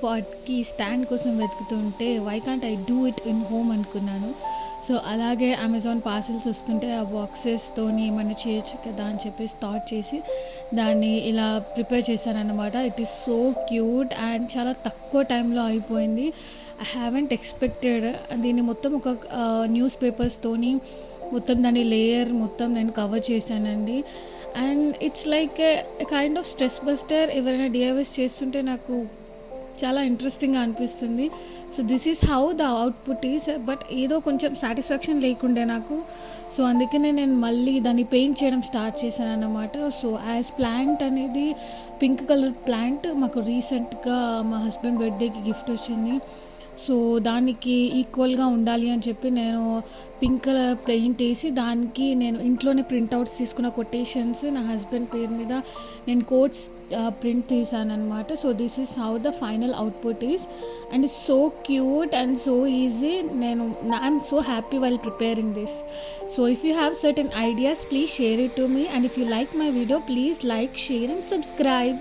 పాట్కి stand కోసం వెతుకుతుంటే why can't I do it in home అనుకున్నాను. సో అలాగే అమెజాన్ పార్సిల్స్ వస్తుంటే ఆ బాక్సెస్తోని ఏమన్నా చేయొచ్చు కదా అని చెప్పేసి థాట్ చేసి దాన్ని ఇలా ప్రిపేర్ చేశానన్నమాట. It is so cute and చాలా తక్కువ టైంలో అయిపోయింది. I haven't expected. దీన్ని మొత్తం ఒక న్యూస్ పేపర్స్తోని మొత్తం దాని లేయర్ మొత్తం నేను కవర్ చేశానండి. And it's like A kind of stress buster. ఎవరైనా డిఐవైస్ చేస్తుంటే నాకు చాలా ఇంట్రెస్టింగ్గా అనిపిస్తుంది. So this is how the output is. But ఏదో కొంచెం సాటిస్ఫాక్షన్ లేకుండే నాకు. సో అందుకనే నేను మళ్ళీ దాన్ని పెయింట్ చేయడం స్టార్ట్ చేశాను అన్నమాట. సో యాజ్ ప్లాంట్ అనేది పింక్ కలర్ ప్లాంట్ మాకు రీసెంట్గా మా హస్బెండ్ బర్త్డేకి గిఫ్ట్ వచ్చింది. సో దానికి ఈక్వల్గా ఉండాలి అని చెప్పి నేను పింక్ కలర్ పెయింట్ వేసి దానికి నేను ఇంట్లోనే ప్రింట్అవుట్స్ తీసుకున్న కొటేషన్స్ నా హస్బెండ్ పేరు మీద నేను కోట్స్ ప్రింట్ తీసాను అనమాట. So this is how the final output is and it's so cute and so easy. I'm so happy while preparing this. So if you have certain ideas, please share it to me, and if you like my video, please like, share and subscribe.